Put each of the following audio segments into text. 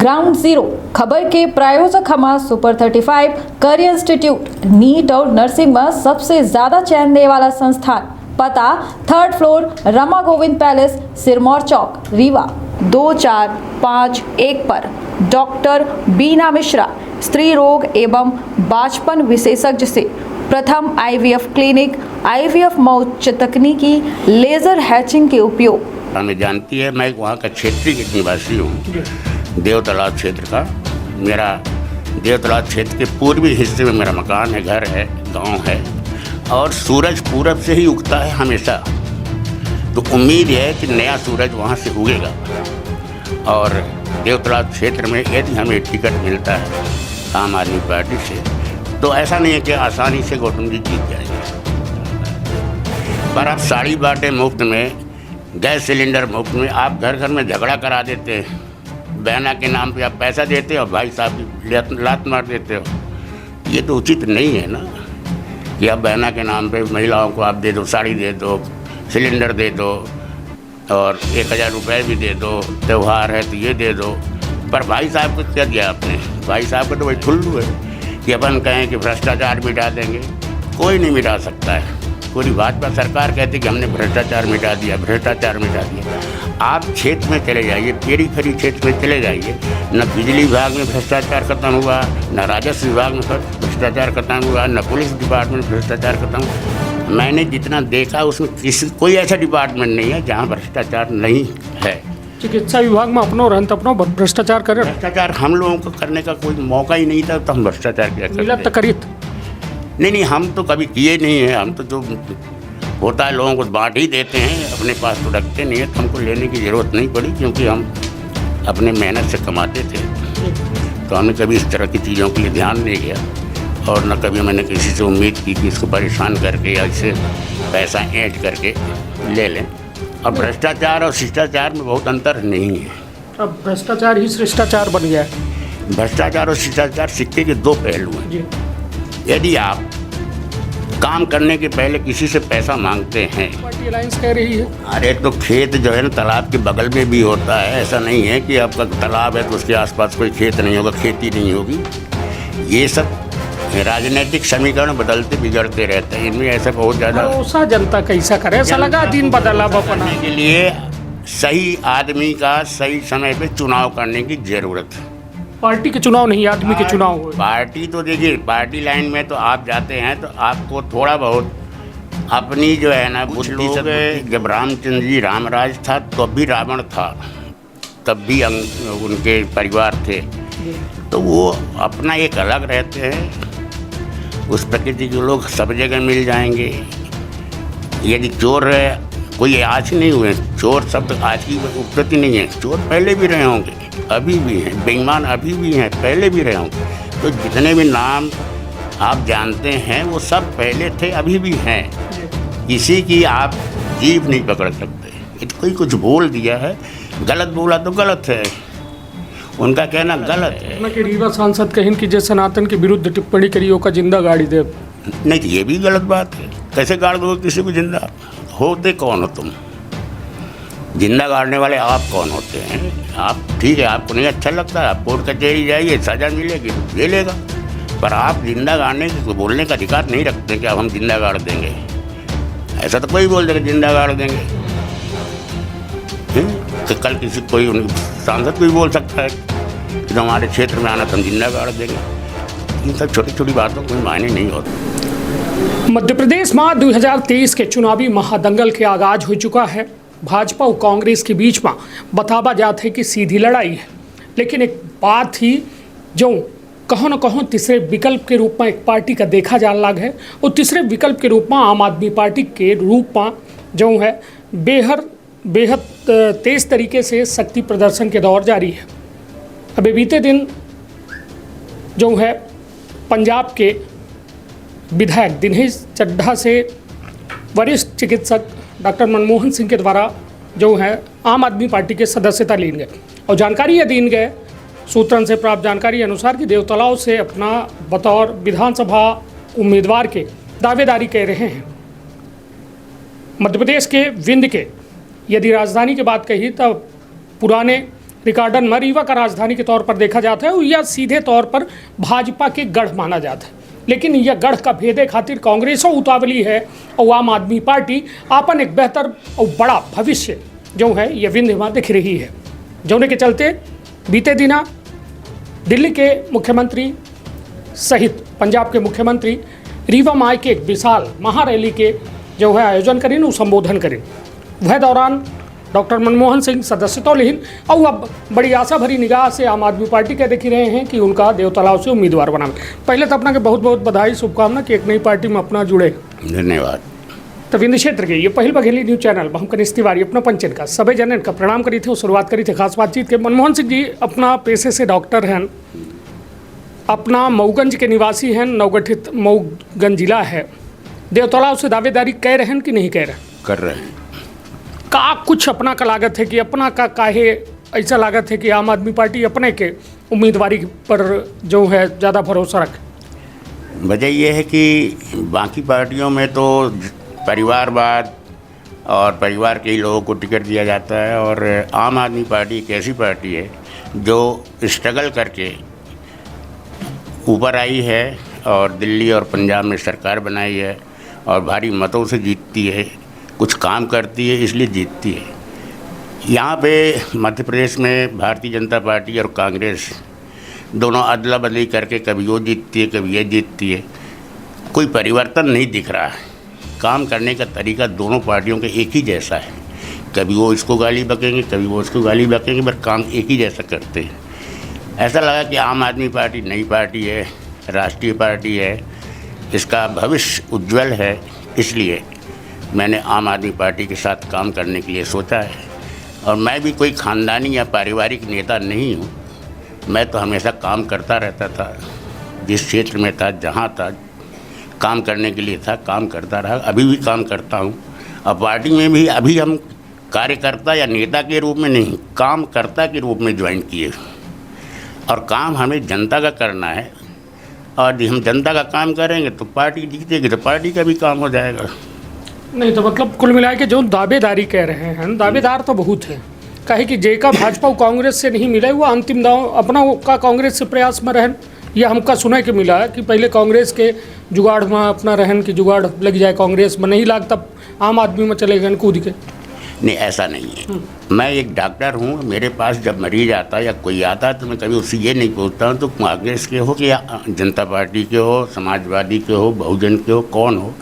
Ground zero खबर के प्रायोजक हमारा सुपर 35 करियर इंस्टीट्यूट नीट और नर्सिंग में सबसे ज्यादा चयन देने वाला संस्थान। पता 3rd floor Rama Govind palace Sirmaur चौक रीवा 2451 पर। डॉक्टर बीना मिश्रा स्त्री रोग एवं बांझपन विशेषज्ञ से प्रथम आईवीएफ क्लिनिक, आईवीएफ में उच्च तकनीकी लेजर हैचिंग के उपयोग। हमें जानती है, मैं वहाँ का क्षेत्रीय निवासी हूँ, देवतलाब क्षेत्र का। मेरा देवतलाब क्षेत्र के पूर्वी हिस्से में मेरा मकान है, घर है, गांव है और सूरज पूरब से ही उगता है हमेशा। तो उम्मीद है कि नया सूरज वहाँ से उगेगा और देवतलाब क्षेत्र में यदि हमें टिकट मिलता है आम आदमी पार्टी से तो ऐसा नहीं है कि आसानी से गौतम जी जीत जाएंगे। पर आप साड़ी बांटे मुफ्त में, गैस सिलेंडर मुफ्त में, आप घर घर में झगड़ा करा देते हैं। बहना के नाम पे आप पैसा देते हो, भाई साहब की लात मार देते हो। ये तो उचित नहीं है ना कि आप बहना के नाम पे महिलाओं को आप दे दो, साड़ी दे दो, सिलेंडर दे दो और 1000 रुपये भी दे दो, त्यौहार है तो ये दे दो। पर भाई साहब को क्या दिया आपने? भाई साहब को तो वही ठुल्लू है कि अपन कहें कि भ्रष्टाचार मिटा देंगे। कोई नहीं मिटा सकता है। पूरी भाजपा सरकार कहती कि हमने भ्रष्टाचार मिटा दिया, भ्रष्टाचार मिटा दिया। आप क्षेत्र में चले जाइए, पेरीफेरी क्षेत्र में चले जाइए, न बिजली विभाग में भ्रष्टाचार खत्म हुआ, न राजस्व विभाग में भ्रष्टाचार खत्म हुआ, न पुलिस डिपार्टमेंट में भ्रष्टाचार खत्म हुआ। मैंने जितना देखा उसमें कोई ऐसा डिपार्टमेंट नहीं है जहाँ भ्रष्टाचार नहीं है। चिकित्सा विभाग में अपनो भ्रष्टाचार कर रहे। भ्रष्टाचार हम लोगों को करने का कोई मौका ही नहीं था, तो हम भ्रष्टाचार क्या करते? नहीं, हम तो कभी किए नहीं हैं। हम तो जो होता है लोगों को बांट ही देते हैं, अपने पास तो रखते नहीं है। तो हमको लेने की ज़रूरत नहीं पड़ी क्योंकि हम अपने मेहनत से कमाते थे। तो हमने कभी इस तरह की चीज़ों के लिए ध्यान नहीं दिया और न कभी मैंने किसी से उम्मीद की कि इसको परेशान करके या इससे पैसा ऐंठ करके ले लें। और भ्रष्टाचार और शिष्टाचार में बहुत अंतर नहीं है। अब भ्रष्टाचार ही शिष्टाचार बन गया है। भ्रष्टाचार और शिष्टाचार सिक्के के दो पहलू हैं। यदि आप काम करने के पहले किसी से पैसा मांगते हैं, पार्टी अलायंस कह रही है, अरे तो खेत जो है ना तालाब के बगल में भी होता है। ऐसा नहीं है कि आपका तालाब है तो उसके आसपास कोई खेत नहीं होगा, खेती नहीं होगी। ये सब राजनीतिक समीकरण बदलते बिगड़ते रहते हैं। इनमें ऐसा बहुत ज़्यादा भरोसा जनता कैसा करे, ऐसा लगा दिन बदला बना के लिए सही आदमी का सही समय पे चुनाव करने की जरूरत है। पार्टी के चुनाव नहीं, आदमी के चुनाव हो। पार्टी तो देखिए, पार्टी लाइन में तो आप जाते हैं तो आपको थोड़ा बहुत अपनी जो है ना कुछ लोग, जब रामचंद्र जी रामराज था तब भी रावण था, तब भी उनके परिवार थे। तो वो अपना एक अलग रहते हैं। उस प्रकृति के लोग सब जगह मिल जाएंगे। यदि चोर है, कोई आज नहीं हुए चोर, सब आज की उत्पत्ति नहीं है। चोर पहले भी रहे होंगे, अभी भी हैं। बेईमान अभी भी हैं, पहले भी रहे होंगे। तो जितने भी नाम आप जानते हैं वो सब पहले थे, अभी भी हैं। किसी की आप जीभ नहीं पकड़ सकते। कोई कुछ बोल दिया है, गलत बोला तो गलत है, उनका कहना गलत है। कि रीवा सांसद कहिन कि जैसे सनातन के विरुद्ध टिप्पणी करी का जिंदा गाड़ी दे। नहीं तो ये भी गलत बात है। कैसे गाड़ दो किसी को जिंदा? होते कौन हो तुम? जिंदा गाड़ने वाले आप कौन होते हैं? आप ठीक है, आपको नहीं अच्छा लगता है, आप कोर्ट कचहरी जाइए, सजा मिलेगी, ले लेगा। पर आप जिंदा गाड़ने के बोलने का अधिकार नहीं रखते कि अब हम जिंदा गाड़ देंगे। ऐसा तो कोई बोल देगा जिंदा गाड़ देंगे। तो कल किसी कोई सांसद भी बोल सकता है कि हमारे क्षेत्र में आना तो हम जिंदा गाड़ देंगे। इन सब छोटी छोटी बातों को कोई मायने नहीं होते। मध्य प्रदेश में 2023 के चुनावी महादंगल के आगाज हो चुका है। भाजपा और कांग्रेस के बीच में बतावा जाता है कि सीधी लड़ाई है, लेकिन एक बात ही जो कहो न कहो तीसरे विकल्प के रूप में एक पार्टी का देखा जा लग है। और तीसरे विकल्प के रूप में आम आदमी पार्टी के रूप में जो है बेहद तेज़ तरीके से शक्ति प्रदर्शन के दौर जारी है। अभी बीते दिन जो है पंजाब के विधायक दिनेश चड्ढा से वरिष्ठ चिकित्सक डॉक्टर मनमोहन सिंह के द्वारा जो है आम आदमी पार्टी के सदस्यता लीन गए। और जानकारी यह दीन गए सूत्रों से प्राप्त जानकारी अनुसार कि देवतलाव से अपना बतौर विधानसभा उम्मीदवार के दावेदारी कर रहे हैं। मध्य प्रदेश के विंध्य के यदि राजधानी की बात कही तो पुराने रिकॉर्डन में रीवा का राजधानी के तौर पर देखा जाता है और यह सीधे तौर पर भाजपा के गढ़ माना जाता है। लेकिन यह गढ़ का भेदे खातिर कांग्रेसों उतावली है और आम आदमी पार्टी अपन एक बेहतर और बड़ा भविष्य जो है ये विंध्य में दिख रही है। जोने के चलते बीते दिना दिल्ली के मुख्यमंत्री सहित पंजाब के मुख्यमंत्री रीवा में आए के एक विशाल महारैली के जो है आयोजन करें और संबोधन करें। वह दौरान डॉक्टर मनमोहन सिंह सदस्यता लेहिन और अब बड़ी आशा भरी निगाह से आम आदमी पार्टी के देख रहे हैं कि उनका देवतालाव से उम्मीदवार बना। पहले तो अपना के बहुत बहुत बधाई शुभकामना कि एक नई पार्टी में अपना जुड़े। धन्यवाद। तो विंध्य क्षेत्र के ये पहल बघेली न्यूज चैनल हम कनिष्ठ तिवारी अपना पंचन का सभी जनन का प्रणाम करी थे और शुरुआत करी थे खास बातचीत के। मनमोहन सिंह जी अपना पेशे से डॉक्टर हैं, अपना मऊगंज के निवासी हैं, नवगठित मऊगंज जिला है। देवतालाव से दावेदारी कह रहे हैं कि नहीं कह रहे? कर रहे हैं। का कुछ अपना का लागत है कि अपना का काहे ऐसा लागत है कि आम आदमी पार्टी अपने के उम्मीदवारी पर जो है ज़्यादा भरोसा रखे? वजह यह है कि बाकी पार्टियों में तो परिवारवाद और परिवार के ही लोगों को टिकट दिया जाता है, और आम आदमी पार्टी एक ऐसी पार्टी है जो स्ट्रगल करके ऊपर आई है और दिल्ली और पंजाब में सरकार बनाई है और भारी मतों से जीतती है, कुछ काम करती है इसलिए जीतती है। यहाँ पे मध्य प्रदेश में भारतीय जनता पार्टी और कांग्रेस दोनों अदला बदली करके कभी वो जीतती है कभी ये जीतती है, कोई परिवर्तन नहीं दिख रहा है। काम करने का तरीका दोनों पार्टियों के एक ही जैसा है, कभी वो इसको गाली बकेंगे कभी वो इसको गाली बकेंगे, पर काम एक ही जैसा करते हैं। ऐसा लगा कि आम आदमी पार्टी नई पार्टी है, राष्ट्रीय पार्टी है, इसका भविष्य उज्जवल है, इसलिए मैंने आम आदमी पार्टी के साथ काम करने के लिए सोचा है। और मैं भी कोई ख़ानदानी या पारिवारिक नेता नहीं हूँ, मैं तो हमेशा काम करता रहता था, जिस क्षेत्र में था जहाँ था काम करने के लिए था, काम करता रहा, अभी भी काम करता हूँ। और पार्टी में भी अभी हम कार्यकर्ता या नेता के रूप में नहीं, कामकर्ता के रूप में ज्वाइन किए, और काम हमें जनता का करना है, और हम जनता का काम करेंगे तो पार्टी जीतेगी, तो पार्टी का भी काम हो जाएगा। नहीं तो मतलब कुल मिला के जो दावेदारी कह रहे हैं, दावेदार तो बहुत है, कहे कि जेका भाजपा कांग्रेस से नहीं मिला, वो अंतिम दाव अपना का कांग्रेस से प्रयास में रहन। यह हमका सुना के मिला है कि पहले कांग्रेस के जुगाड़ में अपना रहन की जुगाड़ लग जाए, कांग्रेस में नहीं लाग तब आम आदमी में चले गए कूद के। नहीं, ऐसा नहीं है। मैं एक डॉक्टर हूँ, मेरे पास जब मरीज आता या कोई आता है तो मैं कभी उससे ये नहीं पूछता हूँ तो कांग्रेस के हो कि जनता पार्टी के हो, समाजवादी के हो, बहुजन के हो, कौन हो,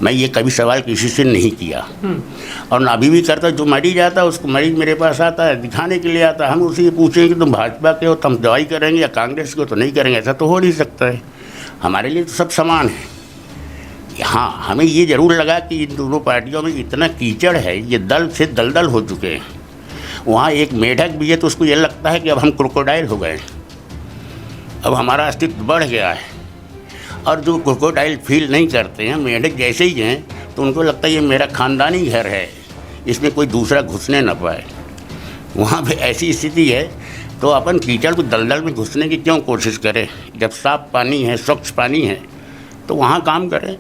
मैं ये कभी सवाल किसी से नहीं किया। और अभी भी करता, जो मरीज आता है उसको, मरीज मेरे पास आता है दिखाने के लिए आता है, हम उसी से पूछेंगे कि तुम भाजपा के हो तो हम दवाई करेंगे, या कांग्रेस के हो तो नहीं करेंगे, ऐसा तो हो नहीं सकता है। हमारे लिए तो सब समान है। हाँ, हमें ये ज़रूर लगा कि इन दोनों पार्टियों में इतना कीचड़ है, ये दल से दलदल हो चुके हैं। वहाँ एक मेढक भी है तो उसको ये लगता है कि अब हम क्रोकोडाइल हो गए, अब हमारा अस्तित्व बढ़ गया है। और जो क्रोकोडाइल फील नहीं करते हैं, मेढक जैसे ही हैं, तो उनको लगता है ये मेरा ख़ानदानी घर है, इसमें कोई दूसरा घुसने न पाए। वहाँ पे ऐसी स्थिति है, तो अपन कीचड़ को दलदल में घुसने की क्यों कोशिश करें, जब साफ पानी है, स्वच्छ पानी है, तो वहाँ काम करें।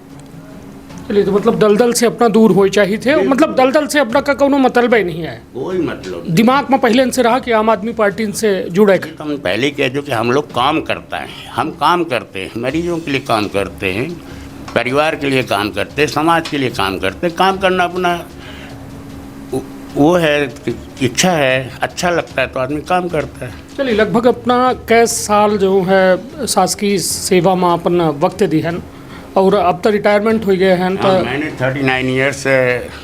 चलिए, तो मतलब दलदल से अपना दूर हो चाहिए थे, मतलब दलदल से अपना का कोनो मतलब ही नहीं है, कोई मतलब नहीं। दिमाग में पहले से रहा कि आम आदमी पार्टी से जुड़े। तो हम पहले कह दो कि हम लोग काम करता है, हम काम करते हैं, मरीजों के लिए काम करते हैं, परिवार के लिए काम करते हैं, समाज के लिए काम करते हैं। काम करना अपना वो है, इच्छा है, अच्छा लगता है तो आदमी काम करता है। चलिए, लगभग अपना कैसे साल जो है शासकीय सेवा में अपन वक्त दी है और अब तो रिटायरमेंट हो गए हैं। तो मैंने 39 ईयर्स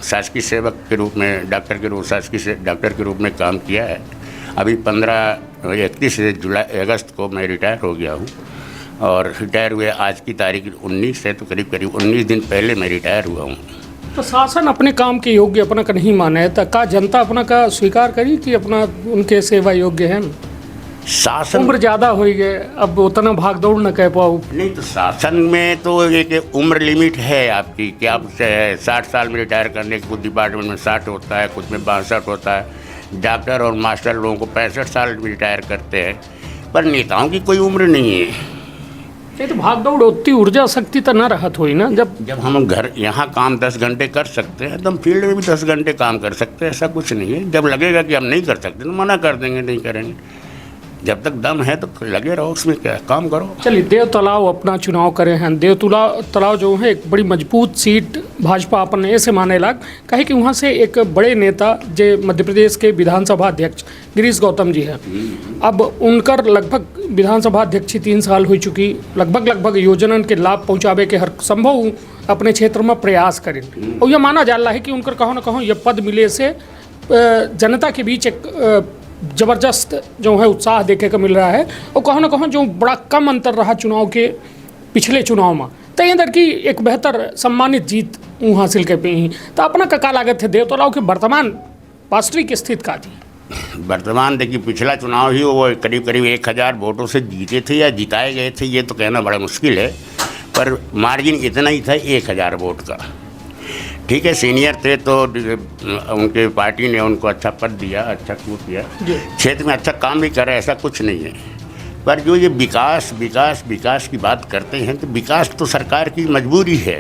शासकीय सेवक के रूप में, डॉक्टर के रूप, शासकीय डॉक्टर के रूप में काम किया है। अभी 31 अगस्त को मैं रिटायर हो गया हूँ, और रिटायर हुए आज की तारीख 19 है, तो करीब करीब 19 दिन पहले मैं रिटायर हुआ हूँ। तो शासन अपने काम के योग्य अपना का नहीं माने, तो का जनता अपना का स्वीकार करी कि अपना उनके सेवा योग्य हैं? शासन उम्र ज़्यादा हो गए, अब उतना भाग दौड़ न कह पाओ। नहीं, तो शासन में तो एक उम्र लिमिट है आपकी कि आप 60 साल में रिटायर करने के, कुछ डिपार्टमेंट में 60 होता है, कुछ में 62 होता है। डॉक्टर और मास्टर लोगों को 65 साल में रिटायर करते हैं, पर नेताओं की कोई उम्र नहीं है। नहीं तो भाग दौड़ उतनी ऊर्जा शक्ति तो ना रहत हुई ना जब हम घर यहाँ काम 10 घंटे कर सकते हैं तो हम फील्ड में भी 10 घंटे काम कर सकते हैं, ऐसा कुछ नहीं है। जब लगेगा कि हम नहीं कर सकते तो मना कर देंगे, नहीं करेंगे। जब तक दम है तो लगे रहो, उसमें क्या काम करो। चलिए, देव तालाब अपना चुनाव करे हैं। देव तालाब जो है एक बड़ी मजबूत सीट भाजपा अपन ऐसे माने लाग, कहे कि वहाँ से एक बड़े नेता जो मध्य प्रदेश के विधानसभा अध्यक्ष गिरीश गौतम जी हैं, अब उनकर लगभग विधानसभा अध्यक्ष 3 साल हो चुकी, लगभग योजनन के लाभ पहुँचावे के हर संभव अपने क्षेत्र में प्रयास करें। और यह माना जा रहा है कि उनकर कहो न कहो यह पद मिले से जनता के बीच एक ज़बरदस्त जो है उत्साह देखे को मिल रहा है। और कहो न कहो जो बड़ा कम अंतर रहा चुनाव के पिछले चुनाव में, तो अंदर की एक बेहतर सम्मानित जीत वो हासिल कर पाई। तो अपना का लागत है देव तालाब के वर्तमान वास्तविक स्थिति का थी? वर्तमान देखिए, पिछला चुनाव ही वो करीब 1000 वोटों से जीते थे या जिताए गए थे, ये तो कहना बड़ा मुश्किल है, पर मार्जिन इतना ही था 1000 वोट का। ठीक है, सीनियर थे तो उनके पार्टी ने उनको अच्छा पद दिया, अच्छा कूट दिया, क्षेत्र में अच्छा काम भी करे, ऐसा कुछ नहीं है। पर जो ये विकास की बात करते हैं, तो विकास तो सरकार की मजबूरी है।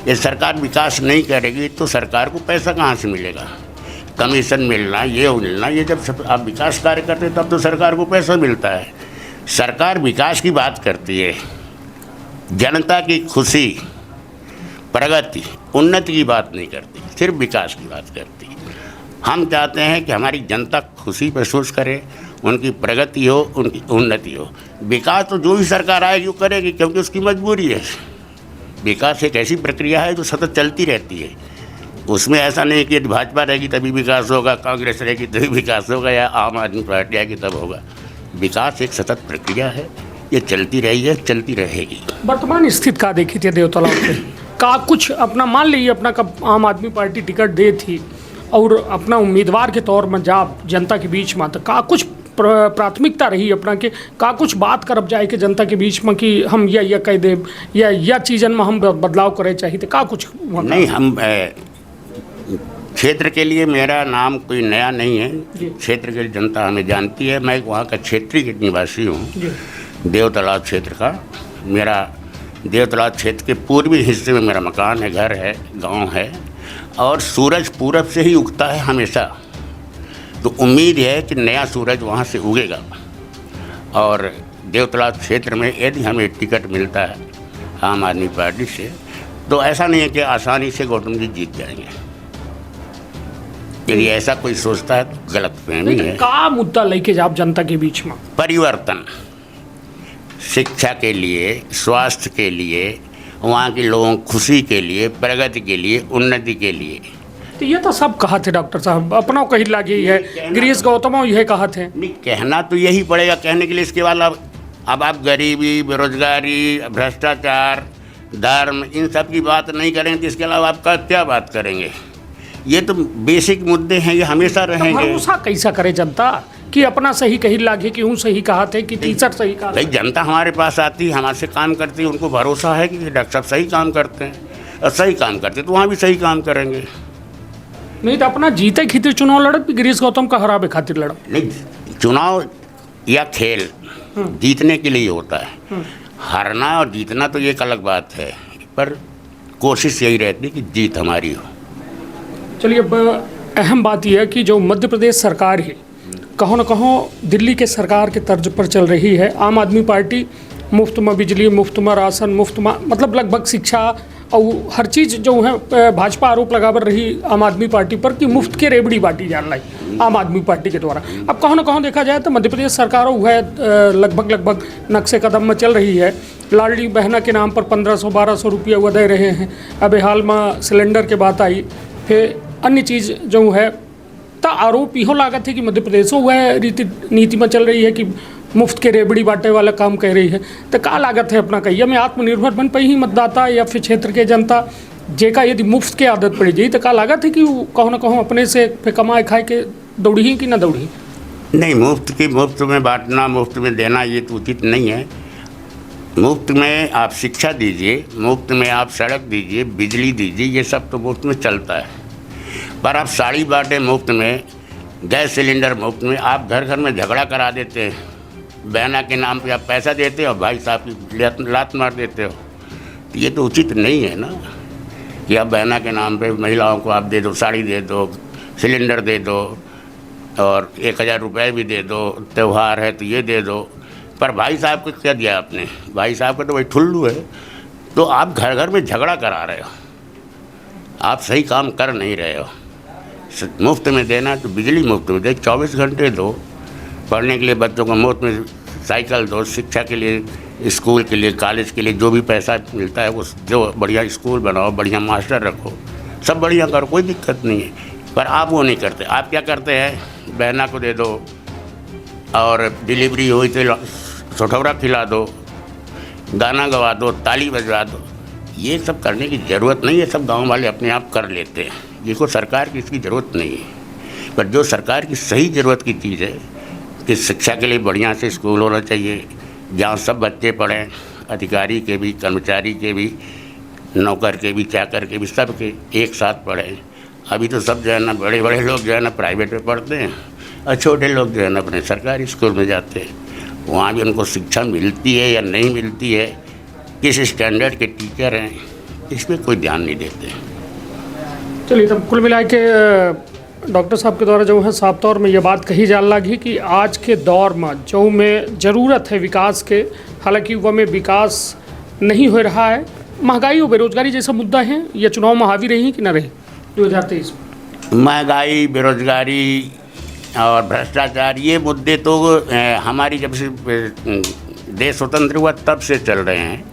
ये सरकार विकास नहीं करेगी तो सरकार को पैसा कहाँ से मिलेगा? कमीशन मिलना, ये मिलना, ये जब आप विकास कार्य करते हैं तब तो सरकार को पैसा मिलता है। सरकार विकास की बात करती है, जनता की खुशी, प्रगति, उन्नति की बात नहीं करती, सिर्फ विकास की बात करती। हम चाहते हैं कि हमारी जनता खुशी महसूस करे, उनकी प्रगति हो, उनकी उन्नति हो। विकास तो जो भी सरकार आएगी वो करेगी, क्योंकि उसकी मजबूरी है। विकास एक ऐसी प्रक्रिया है जो सतत चलती रहती है। उसमें ऐसा नहीं कि भाजपा रहेगी तभी विकास होगा, कांग्रेस रहेगी तभी विकास होगा, या आम आदमी पार्टी आएगी तब होगा। विकास एक सतत प्रक्रिया है, ये चलती रही है, चलती रहेगी। वर्तमान स्थिति का देखी थी देव तालाब से का कुछ अपना मान लीजिए अपना कब आम आदमी पार्टी टिकट दे थी और अपना उम्मीदवार के तौर में जा जनता के बीच में, तो का कुछ प्राथमिकता रही अपना के का कुछ बात करब जाए कि जनता के बीच में कि हम यह कह दे या चीज़न में हम बदलाव करे चाहिए, तो का कुछ नहीं। हम क्षेत्र के लिए मेरा नाम कोई नया नहीं है, क्षेत्र की जनता हमें जानती है। मैं वहाँ का क्षेत्रीय निवासी हूँ, देव तालाब क्षेत्र का। मेरा देव तालाब क्षेत्र के पूर्वी हिस्से में मेरा मकान है, घर है, गांव है, और सूरज पूरब से ही उगता है हमेशा। तो उम्मीद है कि नया सूरज वहाँ से उगेगा। और देव तालाब क्षेत्र में यदि हमें टिकट मिलता है आम आदमी पार्टी से, तो ऐसा नहीं है कि आसानी से गौतम जी जीत जाएंगे। यदि ऐसा कोई सोचता है तो गलतफहमी है। का मुद्दा लेके जाओ जनता के बीच में? परिवर्तन, शिक्षा के लिए, स्वास्थ्य के लिए, वहाँ के लोगों की खुशी के लिए, प्रगति के लिए, उन्नति के लिए। तो ये तो सब कहा थे डॉक्टर साहब, अपना कही लगी है, गिरीश गौतम यह कहा थे। नहीं, कहना तो यही पड़ेगा कहने के लिए। इसके बाद अब आप गरीबी, बेरोजगारी, भ्रष्टाचार, धर्म, इन सब की बात नहीं करेंगे तो इसके अलावा आप क्या बात करेंगे? ये तो बेसिक मुद्दे हैं, ये हमेशा रहेंगे। तो भरोसा कैसा करे जनता कि अपना सही कही लागे कि हूँ सही कहा थे कि टीचर सही कहा? भाई, जनता हमारे पास आती है, हमारे से काम करती है, उनको भरोसा है कि डॉक्टर साहब सही काम करते हैं, और सही काम करते तो वहाँ भी सही काम करेंगे। नहीं तो अपना जीते खातिर चुनाव लड़त भी गिरीश गौतम का हराबे खातिर लड़त? नहीं, चुनाव या खेल जीतने के लिए होता है। हारना और जीतना तो एक अलग बात है, पर कोशिश यही रहती है कि जीत हमारी हो। चलिए, अब अहम बात यह है कि जो मध्य प्रदेश सरकार है कहो न कहो दिल्ली के सरकार के तर्ज पर चल रही है। आम आदमी पार्टी मुफ्त में बिजली, मुफ्त में राशन, मुफ्त में मतलब लगभग शिक्षा और हर चीज़ जो है भाजपा आरोप लगावर रही आम आदमी पार्टी पर कि मुफ्त के रेबड़ी बांटी जा रही आम आदमी पार्टी के द्वारा। अब कहो न कहो देखा जाए तो मध्य प्रदेश सरकार है लगभग नक्शे कदम में चल रही है। लाडली बहना के नाम पर 1500-1200 रुपया वो दे रहे हैं। अब हाल में सिलेंडर के बात आई, फिर अन्य चीज़ जो है, तो आरोप यहो लागत है कि मध्य प्रदेश वह नीति में चल रही है कि मुफ्त के रेबड़ी बांटे वाला काम कह रही है। तो का लागत है अपना कहिए में आत्मनिर्भर बन पाई ही मतदाता या फिर क्षेत्र के जनता जेका यदि मुफ्त के आदत पड़ी जाए, तो का लागत है कि कहो ना कहो अपने से फिर कमाए खाए के दौड़ी ही कि ना दौड़ी? नहीं, मुफ्त में बांटना, मुफ्त में देना ये तो उचित नहीं है। मुफ्त में आप शिक्षा दीजिए, मुफ्त में आप सड़क दीजिए, बिजली दीजिए, ये सब तो मुफ्त में चलता है। पर आप साड़ी बांटे मुफ्त में, गैस सिलेंडर मुफ्त में, आप घर घर में झगड़ा करा देते हैं। बहना के नाम पे आप पैसा देते हो, भाई साहब की लात मार देते हो। तो ये तो उचित नहीं है ना कि आप बहना के नाम पे महिलाओं को आप दे दो, साड़ी दे दो, सिलेंडर दे दो और 1000 रुपये भी दे दो, त्यौहार है तो ये दे दो। पर भाई साहब को क्या दिया आपने? भाई साहब का तो वही ठुल्लू है। तो आप घर घर में झगड़ा करा रहे हो, आप सही काम कर नहीं रहे हो। मुफ्त में देना तो बिजली मुफ्त में दे, 24 घंटे दो, पढ़ने के लिए बच्चों को मुफ्त में साइकिल दो, शिक्षा के लिए, स्कूल के लिए, कॉलेज के लिए जो भी पैसा मिलता है वो जो बढ़िया स्कूल बनाओ, बढ़िया मास्टर रखो, सब बढ़िया करो, कोई दिक्कत नहीं है। पर आप वो नहीं करते। आप क्या करते हैं? बहना को दे दो और डिलीवरी हुई तो सठौरा खिला दो, गाना गवा दो, ताली बजवा दो। ये सब करने की ज़रूरत नहीं है, सब गांव वाले अपने आप कर लेते हैं। जिसको सरकार की इसकी ज़रूरत नहीं है। पर जो सरकार की सही ज़रूरत की चीज़ है कि शिक्षा के लिए बढ़िया से स्कूल होना चाहिए जहाँ सब बच्चे पढ़ें, अधिकारी के भी, कर्मचारी के भी, नौकर के भी, चाकर के भी, सब के एक साथ पढ़ें। अभी तो सब जो है ना, बड़े बड़े लोग जो है ना प्राइवेट में पढ़ते हैं और छोटे लोग जो है ना अपने सरकारी स्कूल में जाते हैं। वहाँ भी उनको शिक्षा मिलती है या नहीं मिलती है, किस स्टैंडर्ड के टीचर हैं, इसमें कोई ध्यान नहीं देते। चलिए, तब कुल मिला के डॉक्टर साहब के द्वारा जो है साफ तौर में ये बात कही जाने लगी कि आज के दौर में जो में ज़रूरत है विकास के, हालांकि वह में विकास नहीं हो रहा है। महंगाई और बेरोजगारी जैसा मुद्दा है, ये चुनाव में हावी रही कि न रही 2023 में? महंगाई, बेरोजगारी और भ्रष्टाचार, ये मुद्दे तो हमारी जब से देश स्वतंत्र हुआ तब से चल रहे हैं।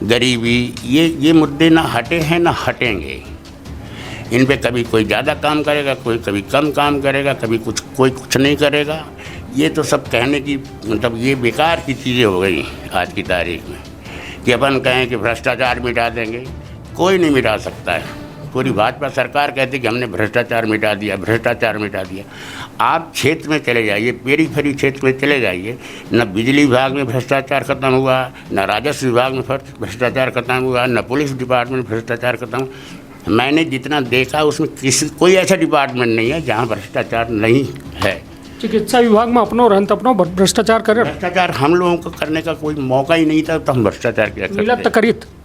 गरीबी, ये मुद्दे ना हटे हैं ना हटेंगे। इन पे कभी कोई ज़्यादा काम करेगा, कोई कभी कम काम करेगा, कभी कोई कुछ नहीं करेगा। ये तो सब कहने की मतलब ये बेकार की चीज़ें हो गई आज की तारीख में कि अपन कहें कि भ्रष्टाचार मिटा देंगे। कोई नहीं मिटा सकता है। पूरी भाजपा सरकार कहती है कि हमने भ्रष्टाचार मिटा दिया, भ्रष्टाचार मिटा दिया। आप क्षेत्र में चले जाइए, पेरीफेरी क्षेत्र में चले जाइए, न बिजली विभाग में भ्रष्टाचार ख़त्म हुआ, न राजस्व विभाग में भ्रष्टाचार ख़त्म हुआ, न पुलिस डिपार्टमेंट में भ्रष्टाचार ख़त्म। मैंने जितना देखा उसमें कोई ऐसा डिपार्टमेंट नहीं है जहाँ भ्रष्टाचार नहीं है। चिकित्सा विभाग में अपनो रहन अपनो भ्रष्टाचार करे। भ्रष्टाचार हम लोगों को करने का कोई मौका ही नहीं था, तो हम भ्रष्टाचार क्या करते?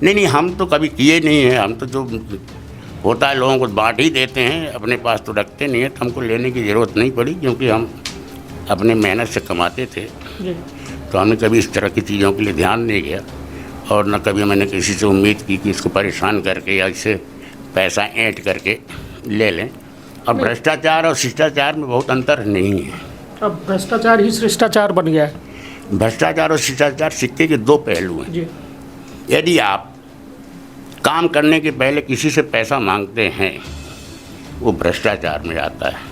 नहीं, हम तो कभी किए नहीं हैं। हम तो जो होता है लोगों को बांट ही देते हैं, अपने पास तो रखते नहीं है। तो हमको लेने की ज़रूरत नहीं पड़ी क्योंकि हम अपने मेहनत से कमाते थे। तो हमने कभी इस तरह की चीज़ों के लिए ध्यान नहीं दिया और न कभी मैंने किसी से उम्मीद की कि इसको परेशान करके या इससे पैसा ऐंठ करके ले लें। और भ्रष्टाचार और शिष्टाचार में बहुत अंतर नहीं है। अब भ्रष्टाचार ही शिष्टाचार बन गया है। भ्रष्टाचार और शिष्टाचार सिक्के के दो पहलू हैं। यदि आप काम करने के पहले किसी से पैसा मांगते हैं, वो भ्रष्टाचार में आता है।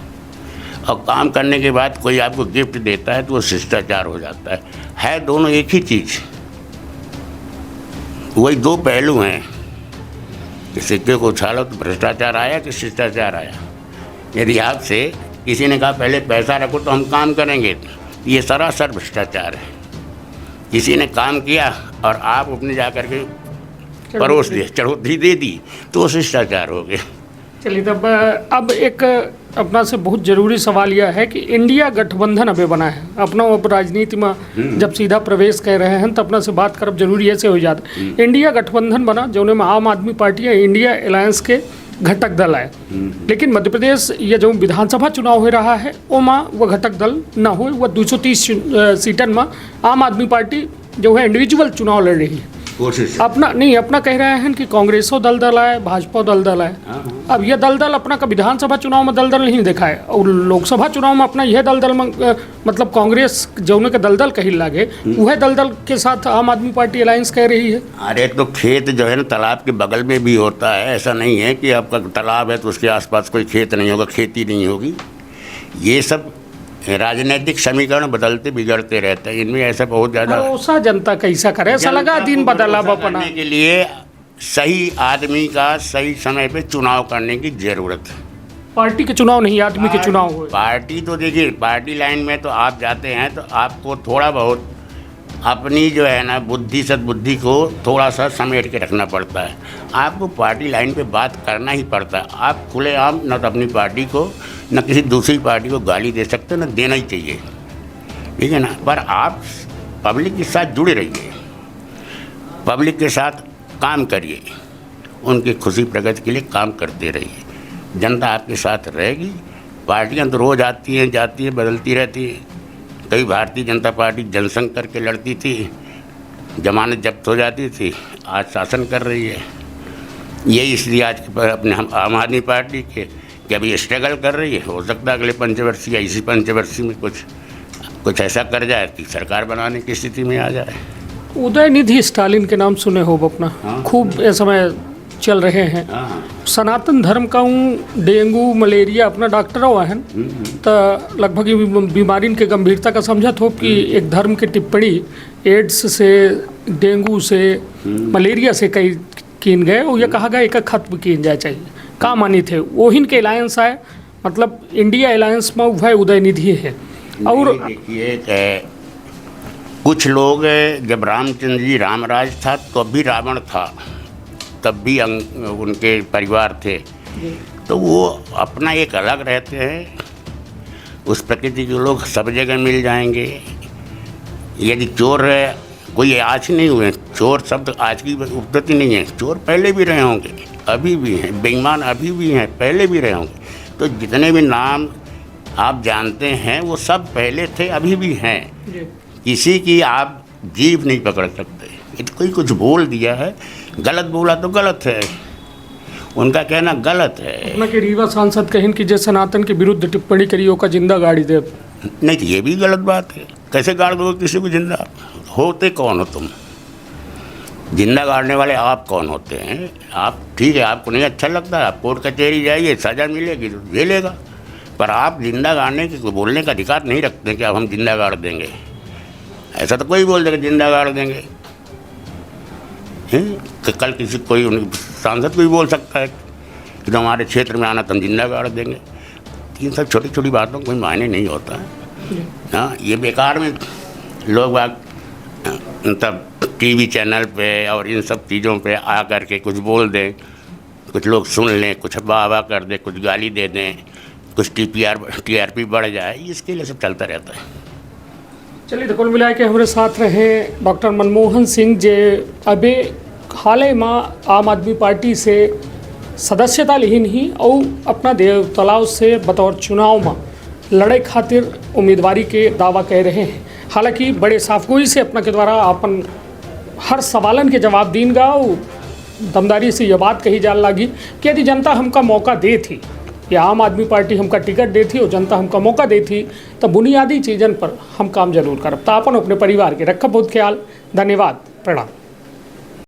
और काम करने के बाद कोई आपको गिफ्ट देता है तो वो शिष्टाचार हो जाता है दोनों एक ही चीज़। वही दो पहलू हैं कि सिक्के को उछालो तो भ्रष्टाचार आया कि शिष्टाचार आया। यदि आपसे किसी ने कहा पहले पैसा रखो तो हम काम करेंगे, तो ये सरासर भ्रष्टाचार है। किसी ने काम किया और आप अपने जा कर के परोस दिए, चढ़ोतरी दे दी, तो शिष्टाचार हो गया। चलिए, तब अब एक अपना से बहुत ज़रूरी सवाल यह है कि इंडिया गठबंधन अबे बना है अपना, अब राजनीति में जब सीधा प्रवेश कर रहे हैं तो अपना से बात करब जरूरी ऐसे हो जाता। इंडिया गठबंधन बना जो में आम आदमी पार्टी है, इंडिया अलायंस के घटक दल है। लेकिन मध्य प्रदेश ये जो विधानसभा चुनाव हो रहा है ओमा वह घटक दल न हो, वह 230 सीटन में आम आदमी पार्टी जो है इंडिविजुअल चुनाव लड़ रही है। अपना कह रहे हैं कि कांग्रेसो दल है, भाजपा दल है। अब यह दल अपना का विधानसभा चुनाव में दल नहीं देखा है और लोकसभा चुनाव में अपना यह दल में मतलब कांग्रेस जौने के दल कहीं लागे वह दल के साथ आम आदमी पार्टी अलायंस कह रही है। अरे तो खेत जो है ना तालाब के बगल में भी होता है। ऐसा नहीं है कि आपका तालाब है तो उसके आसपास कोई खेत नहीं होगा, खेती नहीं होगी। ये सब राजनीतिक समीकरण बदलते बिगड़ते रहते हैं। इनमें ऐसा बहुत ज़्यादा भरोसा जनता कैसा करे, ऐसा लगा दिन बदला अपना के लिए सही आदमी का सही समय पे चुनाव करने की ज़रूरत है। पार्टी के चुनाव नहीं, आदमी के चुनाव हो। पार्टी तो देखिए, पार्टी लाइन में तो आप जाते हैं तो आपको थोड़ा बहुत अपनी जो है ना बुद्धि सद्बुद्धि को थोड़ा सा समेट के रखना पड़ता है। आपको पार्टी लाइन पे बात करना ही पड़ता है। आप खुलेआम न तो अपनी पार्टी को न किसी दूसरी पार्टी को गाली दे सकते, न देना ही चाहिए। ठीक है ना। पर आप पब्लिक के साथ जुड़े रहिए, पब्लिक के साथ काम करिए, उनकी खुशी प्रगति के लिए काम करते रहिए, जनता आपके साथ रहेगी। पार्टियां तो रोज़ आती हैं जाती हैं, बदलती रहती हैं। कई भारतीय जनता पार्टी जनसंघ करके लड़ती थी, जमानत जब्त हो जाती थी, आज शासन कर रही है। यही इसलिए आज अपने हम आम आदमी पार्टी के कि अभी स्ट्रगल कर रही है। हो सकता है अगले पंचवर्षीय या इसी पंचवर्षीय में कुछ ऐसा कर जाए कि सरकार बनाने की स्थिति में आ जाए। उदयनिधि स्टालिन के नाम सुने हो अपना, खूब इस समय चल रहे हैं। सनातन धर्म का डेंगू मलेरिया अपना डॉक्टर हुआ है तो लगभग ये बीमारी के गंभीरता का समझत हो कि एक धर्म की टिप्पणी एड्स से, डेंगू से, मलेरिया से कई कीन गए और ये कहा गया एक खत्म किन जाए चाहिए। का मानी थे वही के अलायंस आए, मतलब इंडिया अलायंस में वह उदयनिधि है। और देखिए कुछ लोग जब रामचंद्र जी रामराज था तो भी रावण था, तब भी उनके परिवार थे, तो वो अपना एक अलग रहते हैं। उस प्रकृति के लोग सब जगह मिल जाएंगे। यदि चोर कोई आज नहीं हुए, चोर शब्द आज की उपलब्धि नहीं है, चोर पहले भी रहे होंगे, अभी भी हैं, बेईमान अभी भी हैं, पहले भी रहे होंगे। तो जितने भी नाम आप जानते हैं वो सब पहले थे, अभी भी हैं। किसी की आप जीभ नहीं पकड़ सकते। यदि कोई कुछ बोल दिया है, गलत बोला तो गलत है, उनका कहना गलत है। अपना के रीवा सांसद कहें कि जैसे सनातन के विरुद्ध टिप्पणी करियो का जिंदा गाड़ी दे, नहीं तो ये भी गलत बात है। कैसे गाड़ दो किसी को जिंदा? होते कौन हो तुम? जिंदा गाड़ने वाले आप कौन होते हैं? आप ठीक है, आपको नहीं अच्छा लगता, आप कोर्ट कचहरी जाइए, सज़ा मिलेगी तो झेलेगा, पर आप जिंदा गाड़ने के बोलने का अधिकार नहीं रखते कि अब हम जिंदा गाड़ देंगे। ऐसा तो कोई बोल देगा जिंदा गाड़ देंगे, कि कल किसी कोई सांसद को भी बोल सकता है कि हमारे क्षेत्र में आना तो हम जिंदा गाड़ देंगे। इन सब छोटी छोटी बातों को कोई मायने नहीं होता है। हाँ, ये बेकार में लोग तब टीवी चैनल पे और इन सब चीज़ों पे आ कर के कुछ बोल दें, कुछ लोग सुन लें, कुछ वाह कर दें, कुछ गाली दे दें, कुछ TRP बढ़ जाए, इसके लिए सब चलता रहता है। चलिए तो कुल मिला के हमारे साथ रहे डॉक्टर मनमोहन सिंह, जे अबे हाल ही में आम आदमी पार्टी से सदस्यता लिहिन ही और अपना देव तालाब से बतौर चुनाव में लड़े खातिर उम्मीदवारी के दावा कह रहे हैं। हालांकि बड़े साफगोई से अपना के द्वारा अपन हर सवालन के जवाब दीनगा और दमदारी से यह बात कही जाने लगी कि यदि जनता हमका मौका दे थी या आम आदमी पार्टी हमका टिकट दे थी और जनता हमका मौका दे थी तो बुनियादी चीज़न पर हम काम जरूर करब। तो अपन अपने परिवार के रखब बहुत ख्याल। धन्यवाद, प्रणाम।